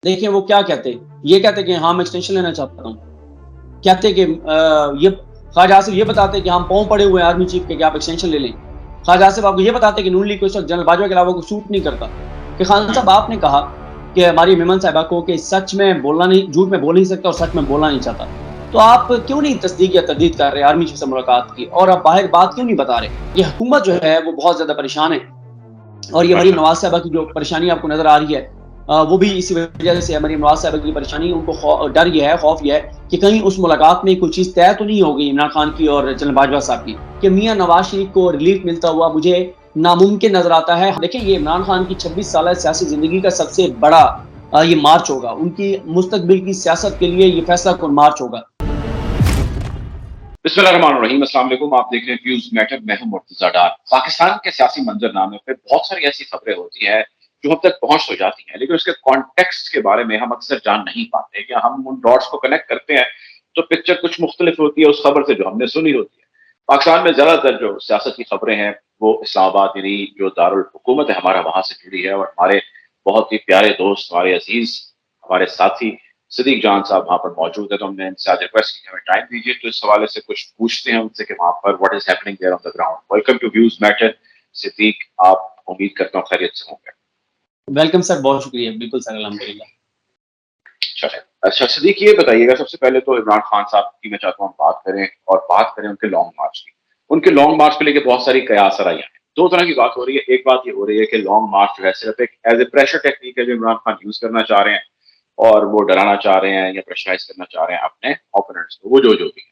دیکھیں وہ کیا کہتے ہیں، یہ کہتے کہ ہاں میں ایکسٹینشن لینا چاہتا ہوں، کہتے کہ یہ خواجہ آصف یہ بتاتے کہ ہم پاؤں پڑے ہوئے ہیں آرمی چیف کے کہ آپ ایکسٹینشن لے لیں، خواجہ آصف آپ کو یہ بتاتے کہ نون لیگ کو اس وقت جنرل باجوہ کے علاوہ کو سوٹ نہیں کرتا، کہ خان صاحب آپ نے کہا کہ ہماری میمن صاحبہ کو کہ سچ میں بولنا نہیں، جھوٹ میں بول نہیں سکتا اور سچ میں بولنا نہیں چاہتا، تو آپ کیوں نہیں تصدیق یا تردید کر رہے آرمی چیف سے ملاقات کی، اور آپ باہر بات کیوں نہیں بتا رہے؟ یہ حکومت جو ہے وہ بہت زیادہ پریشان ہے، اور یہ مریم نواز صاحبہ کی جو پریشانی آپ کو نظر آ رہی ہے وہ بھی اسی وجہ سے مریم نواز صاحبہ کی پریشانی، ان کو ڈر یہ ہے، خوف یہ ہے کہ کہیں اس ملاقات میں کوئی چیز طے تو نہیں ہو گئی عمران خان کی اور جنرل باجوہ صاحب کی کہ میاں نواز شریف کو ریلیف ملتا ہوا مجھے ناممکن نظر آتا ہے۔ دیکھیں یہ عمران خان کی 26 سالہ سیاسی زندگی کا سب سے بڑا یہ مارچ ہوگا، ان کی مستقبل کی سیاست کے لیے یہ فیصلہ کن مارچ ہوگا۔ بسم اللہ الرحمن الرحیم، السلام علیکم، آپ دیکھ رہے ہیں ویوز میٹر، میں ہوں مرتضیٰ ڈار۔ پاکستان کے سیاسی منظر نامے پہ بہت ساری ایسی خبریں ہوتی ہیں جو ہم تک پہنچ تو جاتی ہیں، لیکن اس کے کانٹیکسٹ کے بارے میں ہم اکثر جان نہیں پاتے کہ ہم ان ڈاٹس کو کنیکٹ کرتے ہیں تو پکچر کچھ مختلف ہوتی ہے اس خبر سے جو ہم نے سنی ہوتی ہے۔ پاکستان میں زیادہ تر جو سیاست کی خبریں ہیں وہ اسلام آباد یعنی جو دارالحکومت ہے ہمارا وہاں سے جڑی ہے، اور ہمارے بہت ہی پیارے دوست، ہمارے عزیز، ہمارے ساتھی صدیق جان صاحب وہاں پر موجود ہے، تو ہم نے ان سے آج ریکویسٹ کی کہ ہمیں ٹائم دیجیے تو اس حوالے سے کچھ پوچھتے ہیں ان سے کہ وہاں پر what is happening there on the ground. Welcome to views matter Siddique, آپ امید کرتا ہوں خیریت سے ہوں گے۔ ویلکم سر، بہت شکریہ، بالکل سر الحمدللہ۔ اچھا صدیق یہ بتائیے گا، سب سے پہلے تو عمران خان صاحب کی میں چاہتا ہوں بات کریں، اور بات کریں ان کے لانگ مارچ کی۔ ان کے لانگ مارچ کو لے کے بہت ساری قیاس آرائی ہیں، دو طرح کی بات ہو رہی ہے۔ ایک بات یہ ہو رہی ہے کہ لانگ مارچ جو ہے صرف ایک ایز اے پریشر ٹیکنیک ہے جو عمران خان یوز کرنا چاہ رہے ہیں، اور وہ ڈرانا چاہ رہے ہیں یا پریشرائز کرنا چاہ رہے ہیں اپنے اوپوننٹس کو، وہ جو بھی ہے۔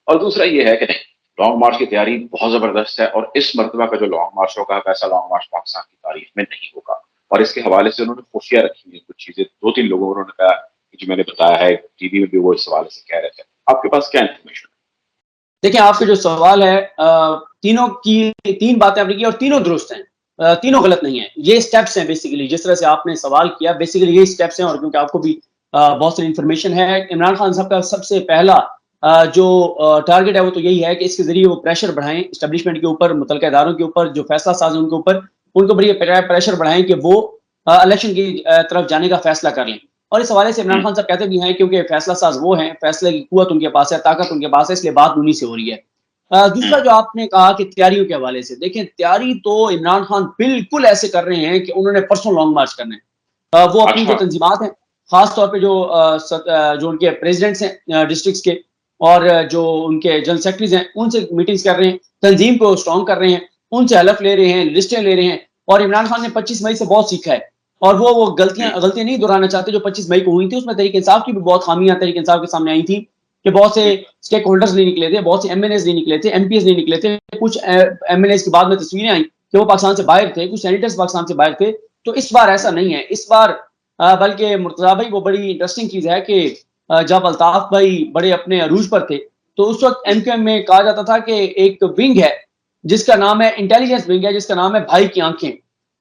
اور دوسرا یہ ہے کہ نہیں، لانگ مارچ کی تیاری بہت زبردست ہے، اور اس مرتبہ کا جو لانگ مارچ ہوگا ویسا لانگ مارچ پاکستان کی تاریخ میں نہیں ہوگا، اور اس کے حوالے سے انہوں نے خفیہ رکھی ہیں کچھ چیزیں، دو تین لوگوں نے کہا جو میں نے بتایا ہے ٹی وی میں بھی وہ اس حوالے سے کہہ رہے تھے۔ آپ کے پاس کیا انفارمیشن ہے؟ دیکھیں آپ کے جو سوال ہے تینوں کی تین باتیں آپ نے کی اور تینوں درست ہیں، تینوں غلط نہیں ہیں، یہ سٹیپس ہیں بیسیکلی جس طرح سے آپ نے سوال کیا، بیسیکلی یہ سٹیپس ہیں، اور کیونکہ آپ کو بھی بہت ساری انفارمیشن ہے۔ عمران خان صاحب کا سب سے پہلا جو ٹارگٹ ہے وہ تو یہی ہے کہ اس کے ذریعے وہ پریشر بڑھائیں اسٹیبلشمنٹ کے اوپر، متعلقہ اداروں کے اوپر، جو فیصلہ ساز ہیں ان کے اوپر، ان کو بڑی پریشر بڑھائیں کہ وہ الیکشن کی طرف جانے کا فیصلہ کر لیں۔ اور اس حوالے سے عمران خان صاحب کہتے بھی ہیں کیونکہ فیصلہ ساز وہ ہیں، فیصلے کی قوت ان کے پاس ہے، طاقت ان کے پاس ہے، اس لیے بات انہی سے ہو رہی ہے۔ دوسرا جو آپ نے کہا کہ تیاریوں کے حوالے سے، دیکھیں تیاری تو عمران خان بالکل ایسے کر رہے ہیں کہ انہوں نے پرسوں لانگ مارچ کرنا ہے۔ وہ اپنی جو تنظیمات ہیں، خاص طور پہ جو ان کے پریزیڈنٹس ہیں ڈسٹرکٹس کے، اور جو ان کے جنرل سیکرٹریز ہیں، ان سے میٹنگز کر رہے ہیں، تنظیم کو اسٹرانگ کر رہے ہیں، ان سے حلف لے رہے ہیں، لسٹیں لے رہے ہیں۔ اور عمران خان نے 25 مئی سے بہت سیکھا ہے، اور وہ غلطیاں نہیں دہرانا چاہتے جو 25 مئی کو ہوئی تھی۔ اس میں تحریک انصاف کی بھی بہت خامیاں تحریک انصاف کے سامنے آئی تھیں کہ بہت سے اسٹیک ہولڈرز نہیں نکلے تھے، بہت سے ایم این ایز نہیں نکلے تھے، ایم پی ایز نہیں نکلے تھے، کچھ ایم این ایز کی بعد میں تصویریں آئیں کہ وہ پاکستان سے باہر تھے، کچھ سینیٹرز پاکستان سے باہر تھے۔ تو اس بار ایسا نہیں ہے، اس بار بلکہ مرتضیٰ بھائی وہ بڑی انٹرسٹنگ چیز ہے کہ جب الطاف بھائی بڑے اپنے عروج پر تھے تو اس وقت ایم کیو ایم میں کہا جاتا تھا کہ ایک ونگ ہے جس کا نام ہے انٹیلیجنس ونگ ہے، جس کا نام ہے بھائی کی آنکھیں۔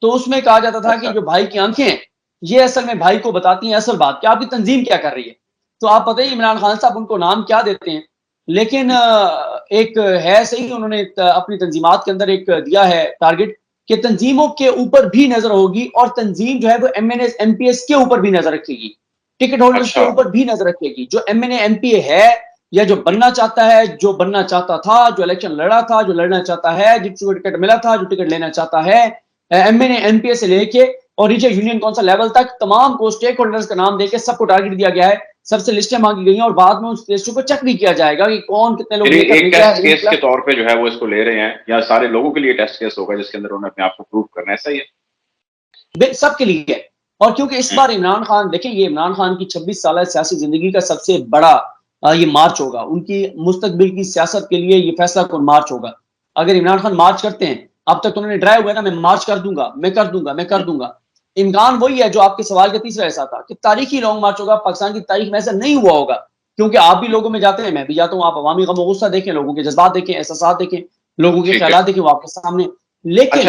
تو اس میں کہا جاتا تھا کہ جو بھائی کی آنکھیں ہیں یہ اصل میں بھائی کو بتاتی ہیں اصل بات کہ آپ کی تنظیم کیا کر رہی ہے۔ تو آپ پتہ ہی عمران خان صاحب ان کو نام کیا دیتے ہیں، لیکن ایک ہے صحیح، انہوں نے اپنی تنظیمات کے اندر ایک دیا ہے ٹارگٹ کہ تنظیموں کے اوپر بھی نظر ہوگی، اور تنظیم جو ہے وہ M N S M P S کے اوپر بھی نظر رکھے گی، ٹکٹ ہولڈرز کے اوپر بھی نظر رکھے گی۔ جو M N A M P A ہے یا جو بننا چاہتا ہے، جو بننا چاہتا تھا، جو الیکشن لڑا تھا، جو لڑنا چاہتا ہے، جس کو ٹکٹ ملا تھا، جو ٹکٹ لینا چاہتا ہے، M N A M P A سے لے کے اور ریجن یونین کونسل لیول تک تمام کو اسٹیک ہولڈرز کا نام دے کے سب کو ٹارگٹ دیا گیا ہے، سب سے لسٹیں مانگی گئی ہیں، اور بعد میں اس لسٹوں کو چیک بھی کیا جائے گا کہ کون کتنے لوگ لے کر ایک ٹیسٹ کیس کے طور پہ جو ہے وہ اس کو لے رہے ہیں، یا سارے لوگوں کے لیے ٹیسٹ کیس ہوگا جس کے اندر انہوں نے اپنے آپ کو پروف کرنا ہے؟ صحیح ہے سب کے لیے ہے۔ اور کیونکہ اس بار عمران خان، دیکھیں یہ عمران خان کی 26 سالہ سیاسی زندگی کا سب سے بڑا یہ مارچ ہوگا، ان کی مستقبل کی سیاست کے لیے یہ فیصلہ کن مارچ ہوگا۔ اگر عمران خان مارچ کرتے ہیں، اب تک انہوں نے ڈرائی ہوا ہے نا میں مارچ کر دوں گا، میں کر دوں گا، میں کر دوں گا، امکان وہی ہے جو آپ کے سوال کا تیسرا حصہ تھا کہ تاریخی لانگ مارچ ہوگا، پاکستان کی تاریخ میں ایسا نہیں ہوا ہوگا، کیونکہ آپ بھی لوگوں میں جاتے ہیں، میں بھی جاتا ہوں، آپ عوامی غم و غصہ دیکھیں، لوگوں کے جذبات دیکھیں، احساسات دیکھیں، لوگوں کے خیالات دیکھیں، وہ آپ کے سامنے۔ لیکن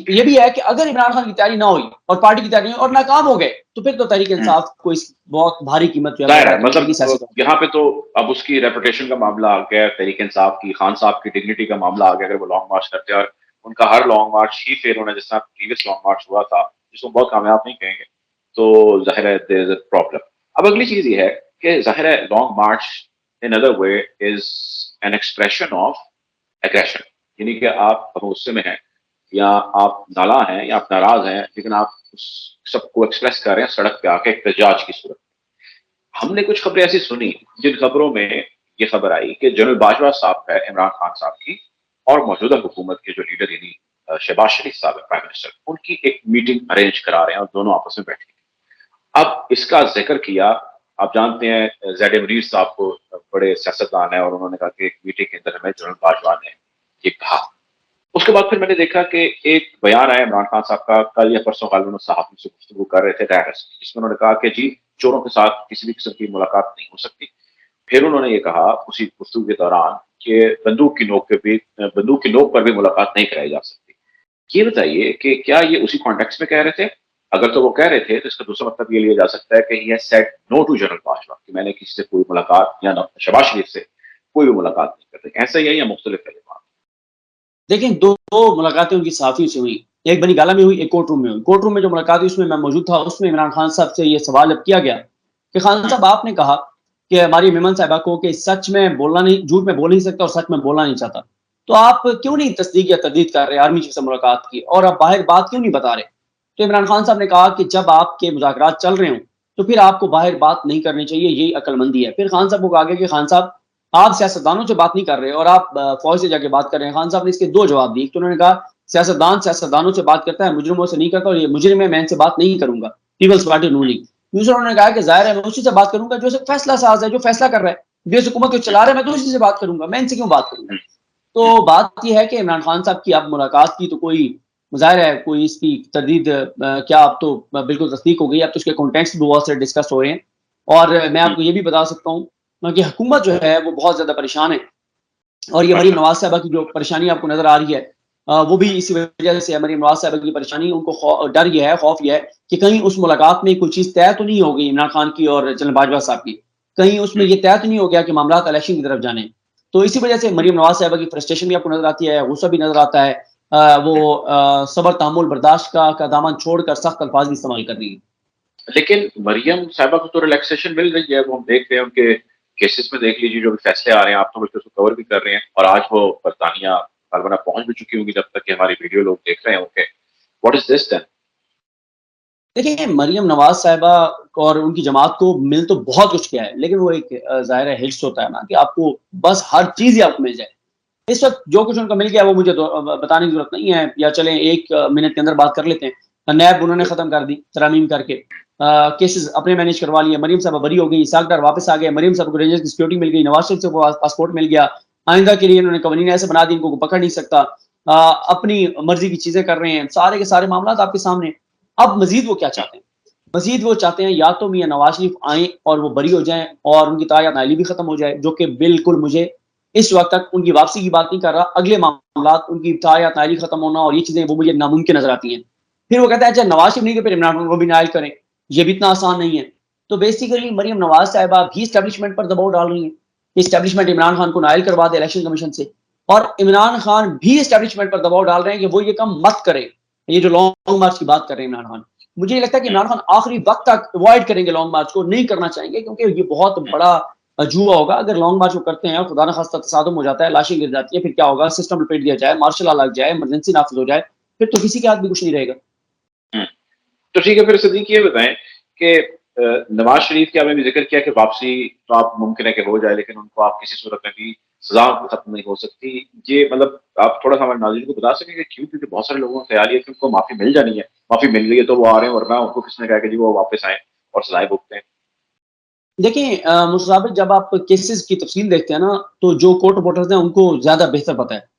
یہ بھی ہے کہ اگر عمران خان کی تیاری نہ ہوئی اور پارٹی کی تیاری اور ناکام ہو گئے تو پھر تو تحریک انصاف کو اس بہت بھاری قیمت ظاہر ہے، مطلب یہاں پہ تو اب اس کی ریپوٹیشن کا معاملہ آ گیا، تحریک انصاف کی، خان صاحب کی ڈگنیٹی کا معاملہ آ گیا اگر وہ لانگ مارچ کرتے ہیں، اور ان کا ہر لانگ مارچ ہی فیل ہونا، جس طرح پریویس لانگ مارچ ہوا تھا جس کو بہت کامیاب نہیں کہیں گے، تو ظاہر ہے there is a problem. اب اگلی چیز یہ ہے کہ ظاہر ہے long march in other way is an expression of aggression. یعنی کہ آپ غصے میں ہیں یا آپ نالاں ہیں یا آپ ناراض ہیں، لیکن آپ اس سب کو ایکسپریس کر رہے ہیں سڑک پہ آ کے احتجاج کی صورت. ہم نے کچھ خبریں ایسی سنی جن خبروں میں یہ خبر آئی کہ جنرل باجوہ صاحب ہے عمران خان صاحب کی اور موجودہ حکومت کے جو لیڈر یعنی شہباز شریف صاحب ہے پرائم منسٹر، ان کی ایک میٹنگ ارینج کرا رہے ہیں اور دونوں آپس میں بیٹھے ہیں. اب اس کا ذکر کیا، آپ جانتے ہیں زید منیر صاحب کو بڑے سیاستدان ہیں اور انہوں نے کہا کہ ایک میٹنگ کے اندر ہمیں جنرل باجوہ نے یہ کہا. اس کے بعد پھر میں نے دیکھا کہ ایک بیان آیا عمران خان صاحب کا کل یا پرسوں غالباً صحافی سے گفتگو کر رہے تھے ڈائرس میں، جس میں انہوں نے کہا کہ جی چوروں کے ساتھ کسی بھی قسم کی ملاقات نہیں ہو سکتی. پھر انہوں نے یہ کہا اسی گفتگو کے دوران کہ بندوق کی نوک پر بھی ملاقات نہیں کرائی جا سکتی. یہ بتائیے کہ کیا یہ اسی کانٹیکس میں کہہ رہے تھے؟ اگر تو وہ کہہ رہے تھے تو اس کا دوسرا مطلب یہ لیا جا سکتا ہے کہ he has said no to general Bajwa, کہ میں نے کسی سے کوئی ملاقات یا شہباز شریف سے کوئی بھی ملاقات نہیں کرتے. ایسا ہی ہے یا مختلف ہے یہ بات؟ دیکھیں دو ملاقاتیں ان کی صحافیوں سے ہوئی، ایک بنی گالہ میں ہوئی، ایک کورٹ روم میں ہوئی. کورٹ روم میں جو ملاقات ہوئی اس میں میں موجود تھا. اس میں عمران خان صاحب سے یہ سوال اب کیا گیا کہ خان صاحب آپ نے کہا کہ ہماری میمن صاحبہ کو کہ سچ میں بولنا نہیں، جھوٹ میں بول نہیں سکتا اور سچ میں بولنا نہیں چاہتا، تو آپ کیوں نہیں تصدیق یا تردید کر رہے آرمی چیف سے ملاقات کی اور آپ باہر بات کیوں نہیں بتا رہے؟ تو عمران خان صاحب نے کہا کہ جب آپ کے مذاکرات چل رہے ہوں تو پھر آپ کو باہر بات نہیں کرنی چاہیے، یہی عقل مندی ہے. پھر خان صاحب کو کہا گیا کہ خان صاحب آپ سیاستدانوں سے بات نہیں کر رہے اور آپ فوج سے جا کے بات کر رہے ہیں. خان صاحب نے اس کے دو جواب دیے. تو انہوں نے کہا سیاستدانوں سے بات کرتا ہے، مجرموں سے نہیں کرتا، اور یہ مجرم ہے، میں ان سے بات نہیں کروں گا، پیپلز پارٹی رولنگ. دوسرا انہوں نے کہا کہ ظاہر ہے میں اسی سے بات کروں گا جو فیصلہ ساز ہے، جو فیصلہ کر رہا ہے، جو حکومت کو چلا رہا ہے، میں تو اسی سے بات کروں گا، میں ان سے کیوں بات کروں گا. تو بات یہ ہے کہ عمران خان صاحب کی اب ملاقات کی تو کوئی ظاہر ہے کوئی اس کی تردید کیا اب تو بالکل تصدیق ہو گئی. اب تو اس کے کانٹیکٹس بھی بہت سے ڈسکس ہو رہے ہیں اور میں آپ کو یہ بھی بتا سکتا ہوں کہ حکومت جو ہے وہ بہت زیادہ پریشان ہے اور یہ مریم نواز صاحبہ کی جو پریشانی آپ کو نظر آ رہی ہے وہ بھی اسی وجہ سے ہے. مریم نواز صاحبہ کی پریشانی، ان کو ڈر یہ ہے، خوف یہ ہے کہ کہیں اس ملاقات میں کوئی چیز طے تو نہیں ہو گئی عمران خان کی اور جنرل باجوہ صاحب کی، کہیں اس میں یہ طے تو نہیں ہو گیا کہ معاملات الیکشن کی طرف جانے. تو اسی وجہ سے مریم نواز صاحبہ کی فرسٹریشن بھی آپ کو نظر آتی ہے، غصہ بھی نظر آتا ہے. وہ صبر تحمل برداشت کا دامن چھوڑ کر سخت الفاظ بھی استعمال کر رہی ہے. لیکن مریم صاحبہ کو تو ریلیکسیشن مل رہی ہے، وہ ہم دیکھ رہے ہیں ان کے کیسز میں. دیکھ لیجیے جو بھی فیصلے آ رہے ہیں، آپ تو اس کو کور بھی کر رہے ہیں، اور آج وہ برطانیہ غالباً پہنچ بھی چکی ہوں گی جب تک کہ ہماری ویڈیو لوگ دیکھ رہے ہیں. اوکے، واٹ از دس دین؟ دیکھیں مریم نواز صاحبہ اور ان کی جماعت کو مل تو بہت کچھ کیا ہے، لیکن وہ ایک ظاہر ہے ہلس ہوتا ہے نا کہ آپ کو بس ہر چیز ہی آپ کو مل جائے. اس وقت جو کچھ ان کو مل گیا وہ مجھے بتانے کی ضرورت نہیں ہے، یا چلیں ایک منٹ کے اندر بات کر لیتے ہیں. نیب انہوں نے ختم کر دی ترامیم کر کے، کیسز اپنے مینیج کروا لیے. مریم صاحبہ بری ہو گئی، اسحاق ڈار واپس آ گئے، مریم صاحب کو رینجرز کی سیکورٹی مل گئی، نواز شریف سے کو پاسپورٹ مل گیا. آئندہ کے لیے انہوں نے قوانین ایسے بنا دی ان کو پکڑ نہیں سکتا، اپنی مرضی کی چیزیں کر رہے ہیں. سارے کے سارے معاملات آپ کے سامنے. اب مزید وہ کیا چاہتے ہیں؟ مزید وہ چاہتے ہیں یا تو میاں نواز شریف آئیں اور وہ بری ہو جائیں اور ان کی تایا نائلی بھی ختم ہو جائے، جو کہ بالکل مجھے اس وقت تک ان کی واپسی کی بات نہیں کر رہا، اگلے معاملات ان کی تایا نائلی ختم ہونا اور یہ چیزیں وہ مجھے ناممکن نظر آتی ہیں. پھر وہ کہتا ہے اچھا نواز شریف نہیں کہ پھر عمران خان کو بھی نائل کریں، یہ بھی اتنا آسان نہیں ہے. تو بیسیکلی مریم نواز صاحبہ بھی اسٹیبلشمنٹ پر دباؤ ڈال رہی ہیں کہ اسٹیبلشمنٹ عمران خان کو نائل کروا دے الیکشن کمیشن سے، اور عمران خان بھی اسٹیبلشمنٹ پر دباؤ ڈال رہے ہیں کہ وہ یہ کام مت کرے. یہ جو لانگ مارچ کی بات کر رہے ہیں عمران خان، مجھے یہ لگتا ہے کہ عمران خان آخری وقت تک اوائڈ کریں گے، لانگ مارچ کو نہیں کرنا چاہیں گے، کیونکہ یہ بہت بڑا جوا ہوگا. اگر لانگ مارچ کو کرتے ہیں اور خدا نخواستہ تصادم ہو جاتا ہے، لاشیں گر جاتی ہیں، پھر کیا ہوگا؟ سسٹم لپیٹ دیا جائے، مارشل لا لگ جائے، ایمرجنسی نافذ ہو جائے، پھر تو کسی کے ہاتھ بھی کچھ نہیں رہے گا. تو ٹھیک ہے، پھر صدیق یہ بتائیں کہ نواز شریف کی آپ نے بھی ذکر کیا کہ واپسی تو آپ ممکن ہے کہ ہو جائے، لیکن ان کو آپ کسی صورت میں بھی سزا ختم نہیں ہو سکتی. یہ مطلب آپ تھوڑا سا ہمارے ناظرین کو بتا سکیں کہ کیوں؟ کیونکہ بہت سارے لوگوں کا خیال یہ کہ ان کو معافی مل جانی ہے، معافی مل گئی ہے تو وہ آ رہے ہیں، ورنہ ان کو کس نے کہا کہ جی وہ واپس آئیں اور سزائیں بھگتیں. دیکھیں مصابر، جب آپ کیسز کی تفصیل دیکھتے ہیں نا تو جو کورٹ رپورٹرز ہیں ان کو زیادہ بہتر پتہ ہے.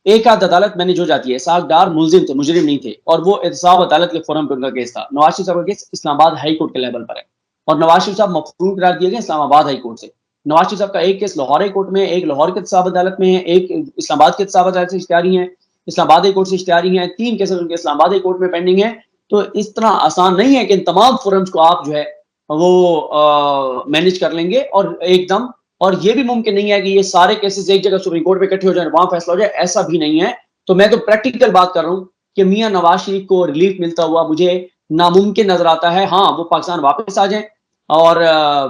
ایک آدھ عدالت میں نے جو جاتی ہے، اسحاق ڈار ملزم تھے، مجرم نہیں تھے، اور وہ احتساب عدالت کے فورم پہ ان کا کیس تھا. نواز شریف صاحب کا کیس اسلام آباد ہائی کورٹ کے لیول پر ہے اور نواز شریف صاحب مفروض قرار دیے گئے اسلام آباد ہائی کورٹ سے. نواز شریف صاحب کا ایک کیس لاہور ہائی کورٹ میں، ایک لاہور کے احتساب عدالت میں ہے، ایک اسلام آباد کے احتساب عدالت سے اشتہاری ہیں، اسلام آباد ہائی کورٹ سے اشتہاری ہیں. 3 کیسز ان کے اسلام آباد ہائی کورٹ میں پینڈنگ ہیں. تو اس طرح آسان نہیں ہے کہ ان تمام فورمز کو آپ جو ہے وہ مینیج کر لیں گے اور ایک دم. اور یہ بھی ممکن نہیں ہے کہ یہ سارے کیسز ایک جگہ سپریم کورٹ پہ اکٹھے ہو جائیں، وہاں فیصلہ ہو جائے، ایسا بھی نہیں ہے. تو میں تو پریکٹیکل بات کر رہا ہوں کہ میاں نواز شریف کو ریلیف ملتا ہوا مجھے ناممکن نظر آتا ہے. ہاں وہ پاکستان واپس آ جائیں اور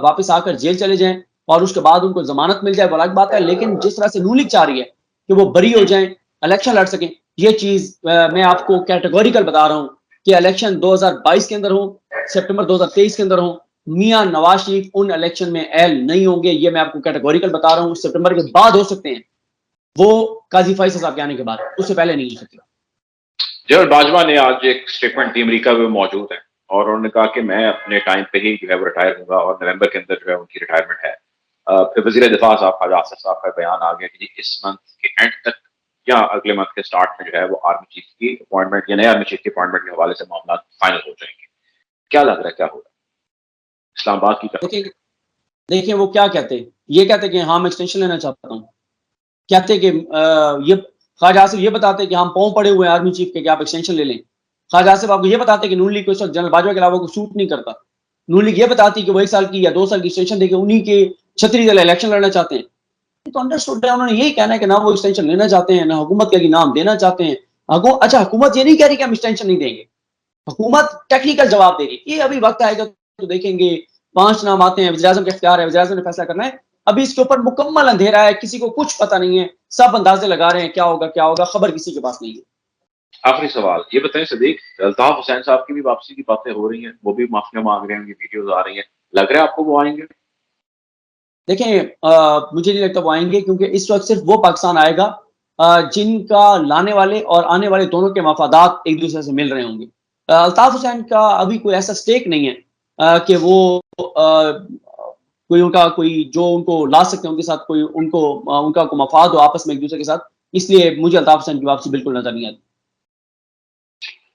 واپس آ کر جیل چلے جائیں اور اس کے بعد ان کو ضمانت مل جائے وہ الگ بات ہے, لیکن جس طرح سے نون لیگ چاہ رہی ہے کہ وہ بری ہو جائیں, الیکشن لڑ سکیں, یہ چیز میں آپ کو کیٹیگوریکل بتا رہا ہوں کہ الیکشن 2022 کے اندر ہوں, سپٹمبر 2023 کے اندر ہوں, میاں نواز شریف ان الیکشن میں اہل نہیں ہوں گے. یہ میں آپ کو کیٹیگوریکل بتا رہا ہوں. سپٹمبر کے بعد ہو سکتے ہیں, وہ قاضی فیصل صاحب کے آنے کے بعد, اس سے پہلے نہیں ہو سکتے. جنرل باجوہ نے آج ایک اسٹیٹمنٹ دی, امریکہ میں موجود ہے, اور انہوں نے کہا کہ میں اپنے ٹائم پہ ہی جو ہے وہ ریٹائر ہوں گا, اور نومبر کے اندر جو ہے ان کی ریٹائرمنٹ ہے. پھر وزیر دفاع صاحب خواجہ آصف صاحب کا بیان آ گیا کہ اس منتھ کے اینڈ تک یا اگلے منتھ کے سٹارٹ میں جو ہے وہ آرمی چیف کی اپوائنٹمنٹ یا نئے آرمی چیف کی اپوائنٹمنٹ کے حوالے سے معاملات فائنل ہو جائیں گے. کیا لگ رہا ہے کیا ہوگا اسلام آباد کی طرف؟ دیکھیں وہ کیا کہتے ہیں, یہ کہتے ہیں کہ ہاں میں ایکسٹینشن لینا چاہتا ہوں, کہتے کہ یہ خواجہ آصف یہ بتاتے کہ ہم پاؤں پڑے ہوئے ہیں آرمی چیف کے کہ آپ ایکسٹینشن لے لیں. خواجہ آصف آپ کو یہ بتاتے کہ نون لیگ کو اس وقت جنرل باجوہ کے علاوہ کو سوٹ نہیں کرتا. نون لیگ یہ بتاتی کہ وہ 1 سال کی یا 2 سال کی ایکسٹینشن دے کے انہی کے چھتری تلے الیکشن لڑنا چاہتے ہیں. تو انڈرسٹوڈ ہے, انہوں نے یہی کہنا ہے کہ نہ وہ ایکسٹینشن لینا چاہتے ہیں, نہ حکومت کے نام دینا چاہتے ہیں. اچھا حکومت یہ نہیں کہہ رہی کہ ہم ایکسٹینشن نہیں دیں گے, حکومت ٹیکنیکل جواب دے رہی ہے. یہ ابھی وقت آئے گا تو دیکھیں گے, 5 نام آتے ہیں, وزیر اعظم کا اختیار ہے, وزیر اعظم نے فیصلہ کرنا ہے. ابھی اس کے اوپر مکمل اندھیرا ہے, کسی کو کچھ پتہ نہیں ہے, سب اندازے لگا رہے ہیں کیا ہوگا, خبر کسی کے پاس نہیں ہے. آخری سوال یہ بتائیں صدیق, الطاف حسین صاحب کی بھی واپسی کی باتیں ہو رہی ہیں, وہ بھی معافیاں مانگ رہے ہیں, ان کی ویڈیوز آ رہی ہیں, لگ رہا ہے آپ کو وہ آئیں گے؟ دیکھیں مجھے نہیں لگتا وہ آئیں گے, کیونکہ اس وقت صرف وہ پاکستان آئے گا جن کا لانے والے اور آنے والے دونوں کے مفادات ایک دوسرے سے مل رہے ہوں گے. الطاف حسین کا ابھی کوئی ایسا سٹیک نہیں ہے کہ وہ کوئی ان کا کوئی جو ان کو لا سکتے ہیں ان کے ساتھ, کوئی ان کا کوئی مفاد ہو آپس میں ایک دوسرے کے ساتھ. اس لیے مجھے الطاف حسین کی واپسی بالکل نظر نہیں آتی.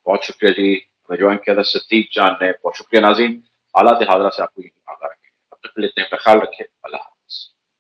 بہت شکریہ جی, ہمیں جوائن کیا تھا صدیق جان نے, بہت شکریہ. ناظرین, حالات حاضرہ سے آپ کو یہی آگاہ رکھیں, اب تک لیتے ہیں, خیال رکھیں, اللہ